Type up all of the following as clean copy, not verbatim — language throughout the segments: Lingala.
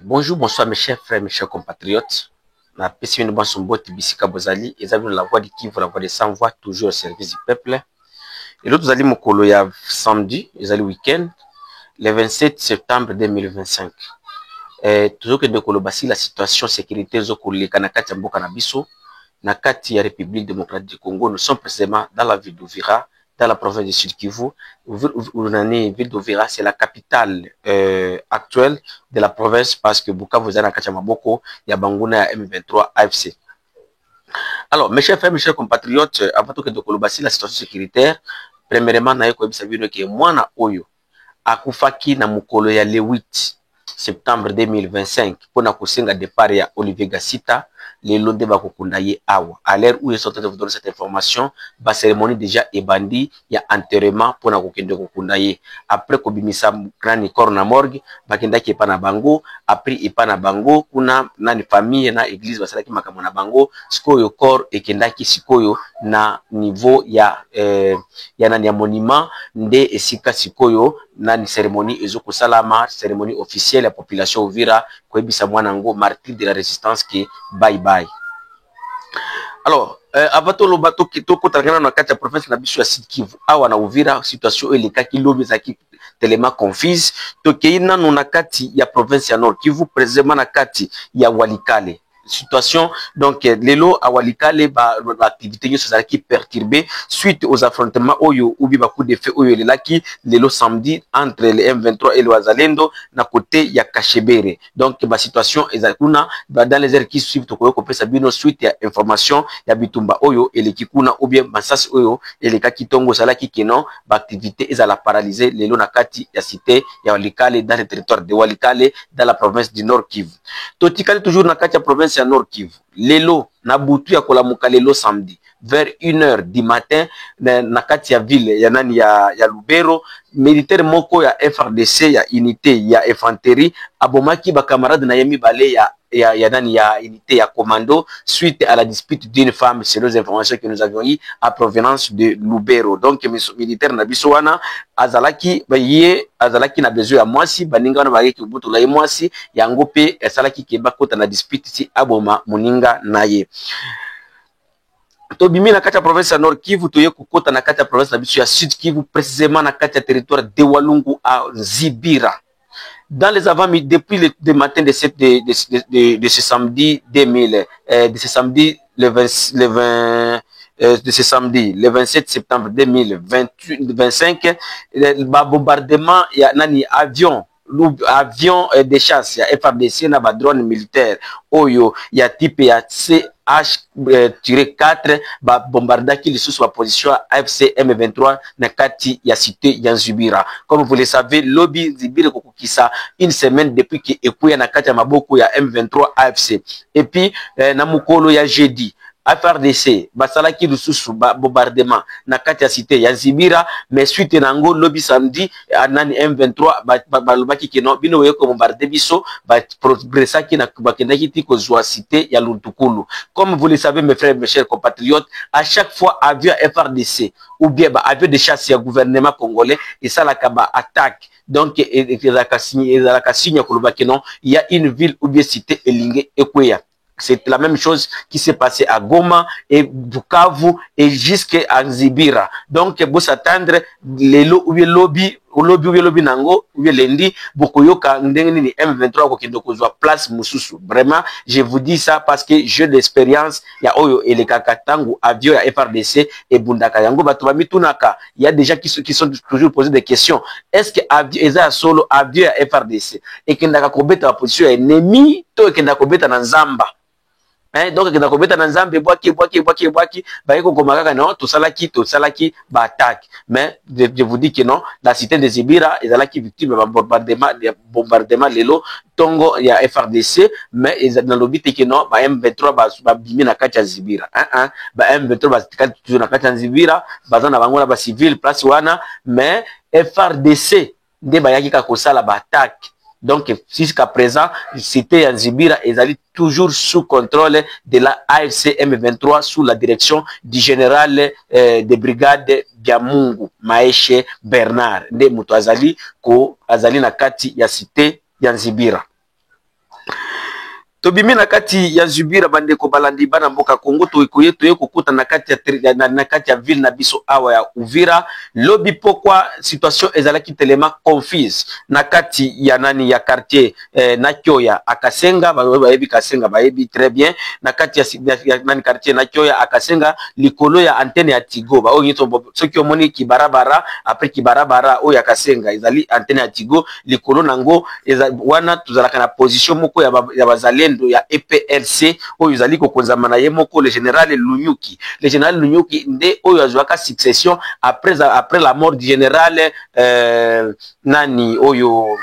Bonjour, bonsoir mes chers frères, mes chers compatriotes. Na pesi bino banso mboti bisika bozali ezali la voix du Kivu, la voix des sans voix, toujours au service du peuple. Et l'autre zali mokolo ya samedi, ezali week-end, le 27 septembre 2025. Toujours que de kolobasi la situation sécurité zokoleka na kati ya mboka na biso, na kati ya République démocratique du Congo. Nous sommes précisément dans la ville d'Uvira, dans la province du Sud Kivu. Ville d'Uvira, c'est la capitale actuelle de la province parce que Bukavu est dans Maboko, il y a Bangouna M23 AFC. Alors, mes chers frères, mes chers compatriotes, avant que de kolobasi la situation sécuritaire, premièrement, na yeko ebisabino ke mwana oyo akufaki na mukolo ya le 8 septembre 2025 pona kusenga départ ya Olivier Gasita les londe bakukunda ye awa. À l'heure où ils sont en train de vous donner cette information, la cérémonie déjà est bandie, il y a enterrement pour na kukende kukunda ye. Après kobimisa grani corps na morgue, bakenda ki pa na bango, après ipa na bango, kuna na famille na église basalaki makambo na bango, sikoyo corps ekenda ki sikoyo na niveau ya nani ya monument nde esika sikoyo nani cérémonie ezoko salama, cérémonie officielle ya population Uvira koyebisa mwana ngo martyr de la résistance qui bye bye. Alors abato lo bato kitoko tangana na kati ya province na biso ya Sud Kivu awa na Uvira situation elekaki lobezaki tellement confuse to keina no na kati ya province ya Nord Kivu précisément na kati ya Walikale. Situation donc lelo à Walikale activité qui perturbée suite aux affrontements oyo ou bien coup de feu oyo lelaki lelo samedi entre les M23 et le Wazalendo na côté ya Kachebere. Donc ma situation ezakuna dans les heures qui suivent to ko pesa bino suite ya information ya bitumba oyo elekikuna ou bien masasi oyo elekaki tongo salaki kenon ba activité ezala paralyser lelo na kati ya cité ya Walikale dans le territoire de Walikale dans la province du Nord Kivu. Totikali toujours na kati ya province à Nord Kivu. Lelo na butu ya kolamuka lelo samedi vers 1h du matin na kati ya ville ya nani ya Lubero, militaire moko ya FRDC ya unité ya infanterie abomaki ba camarade na yemi bale ya nani ya unité ya commando suite à la dispute d'une femme selon les informations que nous avions eu à provenance de Lubero. Donc militaire na biso wana azalaki na besoin ya mwasi baninga wana bayeki butu la mwasi yango pe asalaki keba kota na dispute si aboma muninga naye. Tobimi na kati ya province ya Nord Kivu toye kokota na kati ya province na biso ya Sud Kivu précisément na kati ya territoire de Walungu à Zibira. Dans les avant-midi, depuis le matin de ce samedi 2000, de ce samedi le 27 septembre 2025, le bombardement, il y a nani avion de chasse, il y a FRDC, na ba drone militaire, oyo, il y a type ya CH-4, ba bombarda qui sous la position AFC M23 na kati ya cité Yanzubira. Comme vous le savez, lobby Zibira kokukisa une semaine depuis que ekuya na kati ya maboko ya M23 AFC. Et puis na mukolo ya jeudi FRDC basalaki lususu bombardement na kati ya cité ya Zibira, mais suite nango lobby samedi nani M23 balobaki keno bino yeko bombarder biso ba progressaki na bakendaki tiko zwa cité ya Luntukulu. Comme vous le savez mes frères, mes chers compatriotes, à chaque fois avion FRDC ou bien avion de chasse ya gouvernement congolais et ça la kaba attaque. Donc il y a une ville ou bien cité Elinge Ekweya. C'est la même chose qui s'est passé à Goma et Bukavu et jusqu'à Zibira. Donc, vous s'attendre les lobby nango ou bien lundi bokoyoka ndengeni M23 ko kendo kozwa place mususu. Vraiment, je vous dis ça parce que j'ai l'expérience ya oyo elekaka tangu avion ya FRDC et bundaka yango bato bamitunaka. Il y a des gens qui sont toujours posés des questions. Est-ce que avion eza solo avion ya FRDC et kendaka kobeta position ya ennemi to kendaka kobeta na nzamba? Donc kenda kobeta na nzambe bwaki bayeko komakaka non to salaki ba attaque. Mais je vous dis que non, la cité de Zibira ezalaki victime de bombardement lelo tongo ya FRDC, mais dans le but que non ba M23 ba bimi na kati ya Zibira ba M23 ba toujours na kati ya Zibira bazana bango na ba civil place wana, mais FRDC nde bayaki ka kosala ba attaque. Donc, jusqu'à présent, cité Yanzibira est toujours sous contrôle de la AFC M23 sous la direction du général de brigade Biamungu Maeshe Bernard. Nde mutu azali ko azali na kati ya cité Yanzibira. tobimi na kati ya Zubira bandeko balandi bana mboka Kongo toye kokuta na kati ya ville na biso awa ya Uvira lobi pokwa situation ezalaki telema confuse na kati ya nani ya quartier na Kyoya akasenga bayebi kasenga bayebi très bien na kati ya nani quartier na Kyoya akasenga likolo ya antenne ya Tigo ba oyo soki omoni kibarabara après kibarabara oyo akasenga ezali antenne ya Tigo likolo nango wana tuzalaka na position moko ya bazalendo ya EPLC oyo ezali kokonzama na ye moko le général Lunyuki. Le général Lunyuki nde oyo azwaka succession après la mort du général nani oyo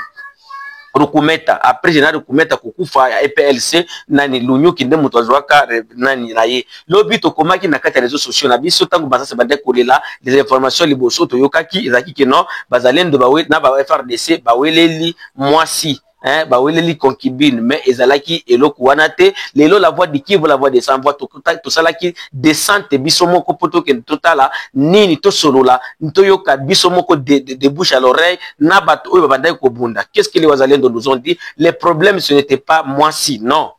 Rukumeta. Après général Rukumeta kukufa ya EPLC nani Lunyuki nde mutu azwaka nani na ye lobi tokomaki na kati ya réseaux sociaux na biso tango basasa bande kolela des informations liboso toyokaki ezaki keno bazalendo bawe na ba FRDC baweleli mwasi baweleli concubine mais ezalaki eloko wana te lelo la voix de Kivu la voix de sans voix to salaki descente biso moko poto ke totala nini to solola ntoyoka biso moko de bouche à l'oreille na bato oyo babandai ko bunda. Qu'est-ce que les wazalendo nous ont dit? Les problèmes ce n'était pas moi si non.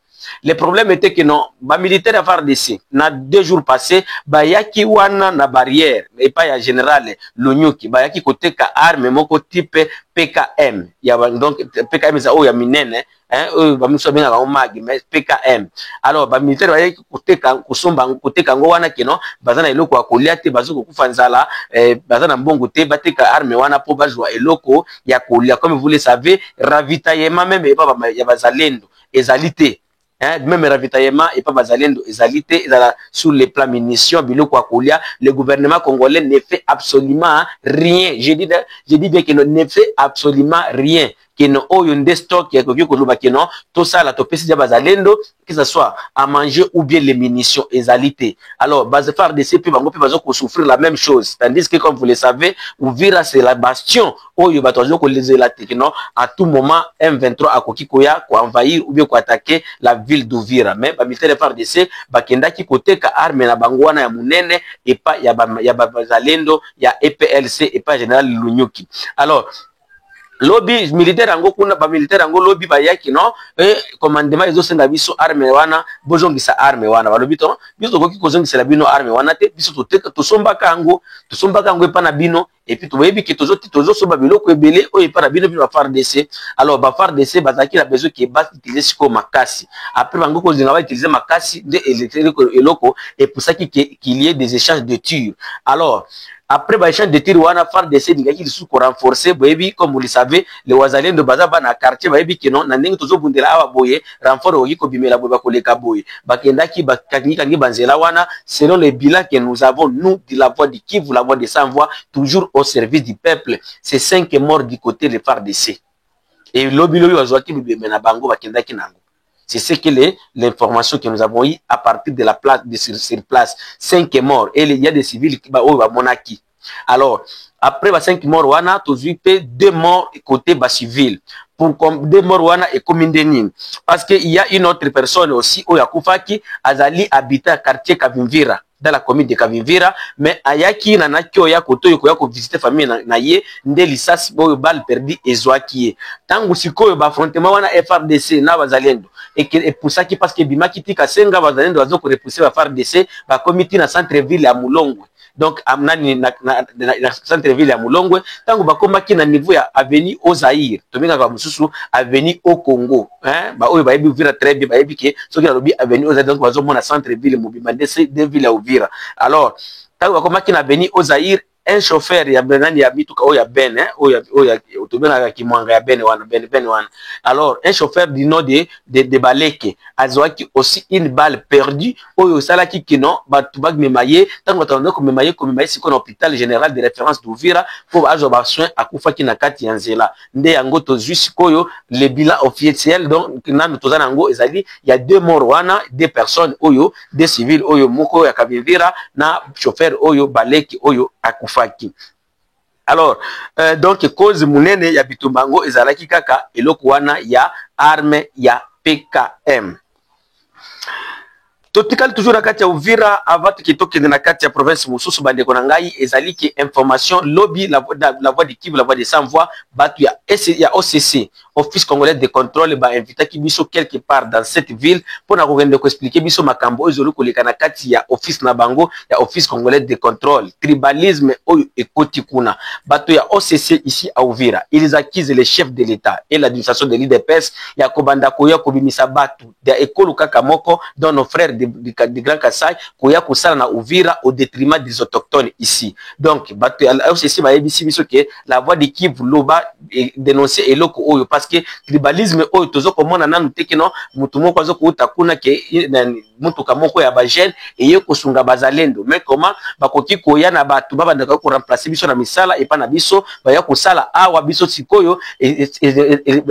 Le problème était que non, ba militaire à FARDC, na 2 jours passés, ba yaki wana na barrière, et pas ya général Lunyuki, ba yaki kote ka arme moko type PKM. Ya donc PKM ça o ya minene, ba muso benga ba magi, mais PKM. Alors ba militaire ba yaki kote ka kusomba kote ka ngo wana keno, bazana eloko akolia te bazo kokufa nzala, bazana mbongo te bateka arme wana po bazwa eloko ya kolia. Comme vous le savez, ravitaillement même et pas ya bazalendo, ezalité. Même ravitaillement et pas bazalendo ezalité sur les plans munitions biloko akolia. Le gouvernement congolais ne fait absolument rien. Je dis bien qu'il ne fait absolument rien. Que non oyo nde stock ya koki koloba que non tout ça la topesi ya bazalendo que ce soit à manger ou bien les munitions ezalité. Alors base FARDC pe bango pe bazo ko souffrir la même chose, tandis que comme vous le savez Uvira c'est la bastion oyo batozo ko lezela te que non à tout moment M23 akoki koya ko envahir ou bien ko attaquer la ville d'Uvira. Mais ba militaire FARDC bakenda ki koteka arme na bango wana ya munene et pas ya bazalendo ya EPLC et pas général Lunyuki. Alors lobby militaire ango kuna ba militaire ango lobby ba yaki no commandement ezo senga biso arme wana bozongisa arme wana balobi to biso koki kozongisa la bino arme wana te biso toteka tosomba kango epa na bino et puis toyebi ke tozo soba biloko ebele o epa na bino ba FARDC. Alors ba FARDC bazaki la besoin ke ba utiliser siko makasi après bango ko zinga ba utiliser makasi de eloko et pour ça qu'il y ait des échanges de tirs. Alors après ba échange de tir wana FARDC dingaki sous ko renforcer boyebi comme vous le savez les wazalendo bazaba na quartier boyebi que non na ndenge tozo bundela awa boye renfort oyi ko bimela boye bakoleka boye bakendaki bakangika ngi banzela wana selon les bilans que nous avons nous de la voix de Kivu la voix de sans voix toujours au service du peuple. C'est 5 morts du côté de FARDC et lobilo yo azwaki bimena bango bakendaki nango. C'est ce que l'information que nous avons eu à partir de la place sur place. 5 morts et il y a des civils qui ont monaki. Alors après 5 morts wana tozuipe 2 morts côté bas civil. Pour 2 morts wana et comme indeni parce que il y a une autre personne aussi Oyakufaki azali habiter à quartier Kavimvira dans la commune de Kavimvira mais ayaki na Kyoya koto yokoya ko visiter famille na ye nde lisasi boyo bal perdu ezwaki tangu sikoyo ba affrontement wana FARDC na bazalendo et pour ça qui parce que bimaki tika senga bazalendo bazo ko repousser ba FARDC ba comité na centre ville ya Mulongwe. Donc amnani na centre ville ya Mulongwe tangu bakomaki na niveau ya avenue au Zaïre tominga ka mususu avenue au Congo ba oyo ba yebi Uvira très bien ba yebi ke soki na lobi avenue au Zaïre donc bazo mona centre ville mobima de ville ya Uvira. Alors tangu bakomaki na avenue au Zaïre un chauffeur ya benani ya bituka oya ben oya otobena ki mwanga ya ben wana. Alors un chauffeur du nom de Baleke azwaki aussi une balle perdue oyo salaki kino batubag memaye tango batanda ko memaye siko na hôpital général de référence d'Uvira pour azoba soin akufaki na kati ya nzela nde yango to jusqu'oyo le bilan officiel donc nanu tozana ngo ezali il y a 2 morts wana 2 personnes oyo 2 civils oyo moko ya Kavimvira na chauffeur oyo Baleke oyo akufaki. Alors donc cause munene ya bitumbango ezalaki kaka eloko wana ya arme ya PKM. Totikali toujours na kati ya Uvira avant tukitoke na kati ya province mususu bandeko na ngai ezaliki information lobby la voix de Kivu la voix de sans voix batu ya OCC office congolais de contrôle ba invité ki biso quelque part dans cette ville pour na kokende ko expliquer biso makambo ezolu koleka na kati ya office na bango ya office congolais de contrôle. Tribalisme oyo ekoti kuna bato ya OCC ici à Uvira, ils accusent les chefs de l'État et l'administration de l'IDPS ya kobanda koya kobimisa batu ya ekolo kaka moko dans nos frères du Grand Kassai koya kosala na Uvira au détriment des autochtones ici. Donc bato ya OCC ba yebisi biso ke la voix de Kivu loba dénoncer eloko oyo parce que tribalisme oyo tozo komona nanu teke no mutu moko azo kuta kuna ke mutuka moko ya bagene eye kosunga bazalendo mais comment bakoki koya na batu babanda ko remplacer biso na misala et pas na biso baya kosala awa biso sikoyo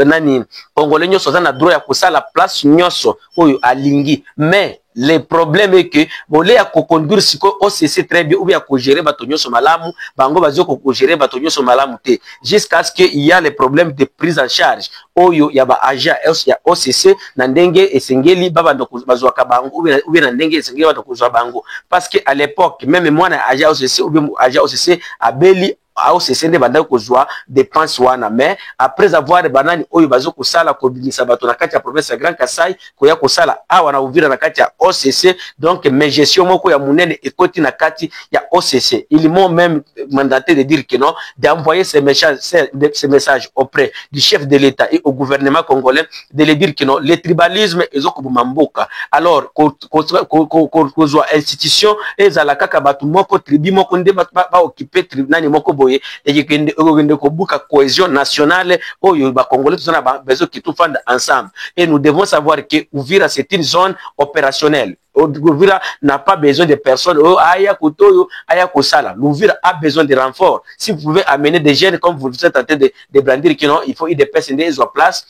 nani congolais nyonso za na droit ya kosala place nyonso oyo alingi. Mais le problème est que bolé ya conduire siko OCC très bien ou bien ko gérer bato nyonso malamu bango bazo ko gérer bato nyonso malamu te jusqu'à ce que il y a les problèmes de prise en charge oyo ya ba agent ya OCC na ndenge esengeli baba ndoko bazwaka bango ou bien na ndenge esengeli bato kozwa bango parce que à l'époque même moi na agent OCC ou bien agent OCC abeli AOCC nde banda kozwa dépense wana mais après avoir banani oyo bazo kosala kobimisa bato na kati ya province ya Grand Kassai koya kosala awa na Uvira na kati ya OCC. Donc mais gestion moko ya munene ekoti na kati ya OCC, ils m'ont même mandaté de dire que non, d'envoyer ces messages auprès du chef de l'État et au gouvernement congolais de le dire que non, le tribalisme ezokobuma mboka. Alors kozwa institution ezala kaka bato moko tribu moko nde ba occuper tribunal moko et que cohésion nationale oyo ba congolais tous na besoin qui tout fondent ensemble. Et nous devons savoir que Uvira c'est une zone opérationnelle. Uvira n'a pas besoin de personnes. Aya kotoyo, aya kosala. L'Uvira a besoin de renforts. Si vous pouvez amener des jeunes comme vous êtes en train de brandir que non, il faut des personnes en place.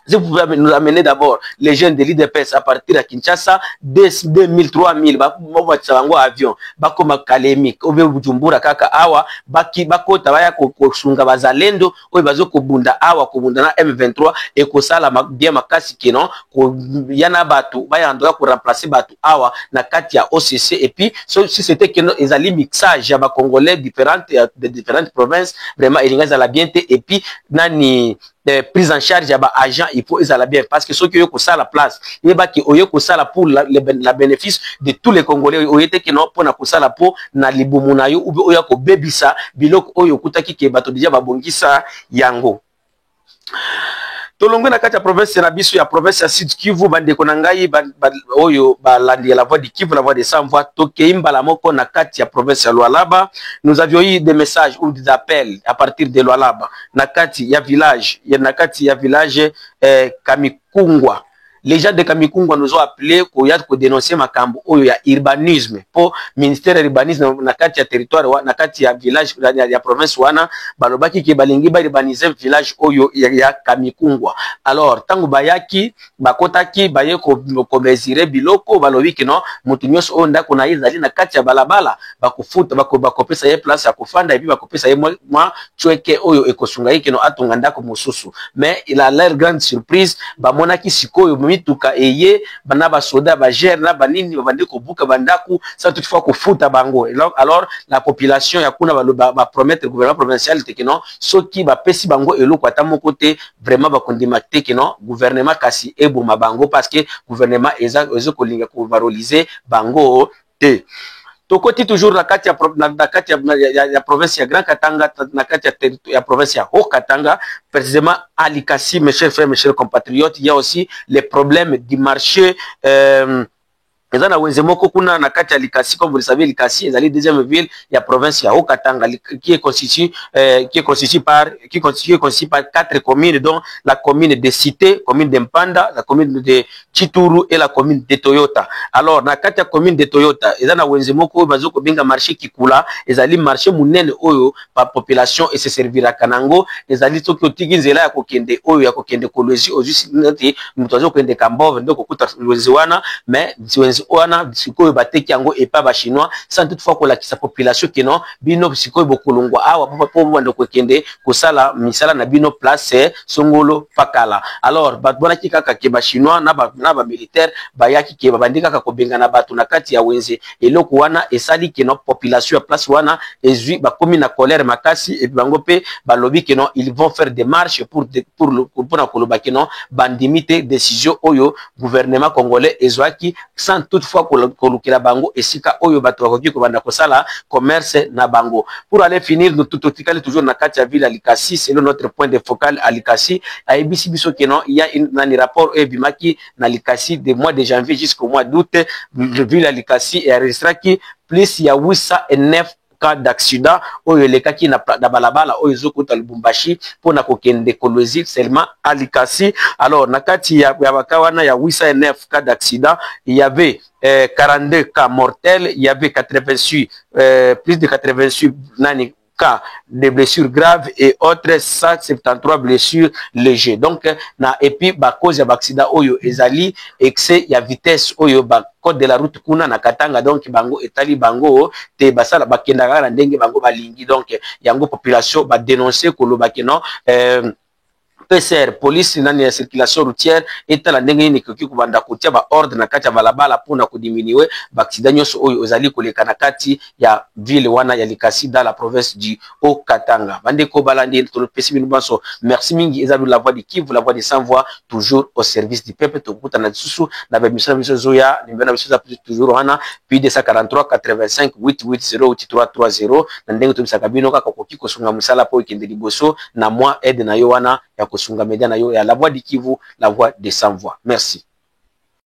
Si vous pouvez nous amener d'abord les jeunes de l'IDPS à partir de Kinshasa, 2000, 3000, bakuwa avion, bakoma Kalemi, obe Bujumbura kaka awa, bako tabaya kosunga bazalendo, obe bazo kobunda awa, kobunda na M23, et kosala bien makasi kenon, yana batu, baya andoya ko remplacer batu awa, na kati ya OCC, et puis, si c'était que ils allaient mixage, ya ba Congolais de différentes provinces, vraiment, ils allaient bien, et puis, nani, de prise en charge ya ba agent il faut ezala bien parce que ceux qui ont ça la place yeba ki oyo ko sala pour la bénéfice de tous les Congolais oyete ki non pona ko sala po na libumu na yo ou oyo ko bebisa biloko oyo kutaki ke bato déjà babongisa yango. Tolongwe na kati ya province na biso ya province ya Sud Kivu bande konangai oyo balandi la voix de Kivu, la voix de sans voix tokeimba la moko na kati ya province ya Lualaba. Nous avions eu des messages ou des appels à partir de Lualaba na kati ya village Kamikungwa. Les gens de Kamikungwa nous ont appelé pour dénoncer makambo oyo ya urbanisme pour ministère urbanisme na kati ya territoire na kati ya village ya province wana balobaki ke balingi ba urbaniser village oyo ya Kamikungwa. Alors tangu bayaki bakotaki baye ko mesurer biloko balobi ke non mutu nyonso oyo ndako na izali na kati ya balabala bakufuta bakopesa ye place ya kufanda et puis bakopesa ye mwa chweke oyo ekosunga yake no atunga ndako mususu. Mais il a l'air grande surprise bamonaki sikoyo mituka eye bana ba soda ba gère na banini babandi ko buka bandaku ça toutefois ko futa bango. Alors la population ya kuna ba promettre gouvernement provincial te que non soki ba pesi bango eloko ata mon côté vraiment ba kondimacter que non gouvernement kasi eboma bango parce que gouvernement ezo kolinga ko valoriser bango te. Tokoti toujours na kati ya province ya Grand Katanga na kati ya province ya Haut Katanga précisément à Likasi, mes chers frères, mes chers compatriotes, il y a aussi les problèmes du marché Ezana wenzemoko kuna na kati ya Likasi, comme vous le savez, Likasi est la deuxième ville de la province ya Haut-Katanga qui est constituée par 4 communes, dont la commune de Cité, commune d'Empanda, la commune de Chituru et la commune de Toyota. Alors na kati ya commune de Toyota, ezana wenzemoko bazoko binga marché kikula, ezali marché munene oyo pa population et se servira kanango, ezali tokyo tigi nzela ya kokende oyo ya kokende kolwezi ojusi nati mutwazo kende Kambove ndoko kuta lwezi wana, mais marchandise wana sikoyo bateki yango epa ba chinois sans toutefois ko la sa population que non bino sikoyo bokolongwa awa po bando ko kende ko sala misala na bino place songolo pakala. Alors batbona ki kaka ke ba chinois na ba militaire bayaki ke babandika ka kobenga na batu na kati ya wenze eloko wana esali ke non population ya place wana ezui ba komi na colère makasi et bango pe balobi ke non ils vont faire des marches pour na koloba ke non bandimite décision oyo gouvernement congolais ezwaki sans toutefois kolukela bango esika oyo bato bakoki kobanda kosala commerce na bango. Pour aller finir nous tout toujours na kati ya ville à Likasi, c'est notre point de focal à Likasi a ebisi biso ke non il y a un rapport ebimaki na Likasi de mois de janvier jusqu'au mois d'août le ville à Likasi est enregistré qui plus il y a 809 cas d'accident oyo lekaki na balabala oyo zokota Lubumbashi pona kokende Kolwezi seulement à Likasi. Alors na kati ya bakawana ya 809 cas d'accident il y avait 42 cas mortels, il y avait 88 plus de 88 nani cas de blessures graves et autres 173 blessures légères. Donc na et puis ba cause ya accident oyo ezali excès ya vitesse oyo ba code de la route kuna na Katanga donc bango etali bango te basala bakenda kaka na ndenge bango balingi donc yango population ba dénoncer koloba ke non PCR police nani ya circulation routière etala ndenge ni koki kubanda kotia ba ordre na kati ya balabala pona ko diminuer ba accident nyonso oyo ozali koleka na kati ya ville wana ya Likasi dans la province du Haut-Katanga. Bande ko balandi to pesi binu banso. Merci mingi ezalu la voix du Kivu, la voix des sans voix toujours au service du peuple to kuta na susu na ba mission biso zoya nimbe na biso za toujours wana puis 243 85 880 8330 na ndenge to bisaka bino kaka koki kosunga musala po ikende liboso na moi aide na yo wana ya kosunga media na yo ya la voix du Kivu, la voix des sans voix. Merci.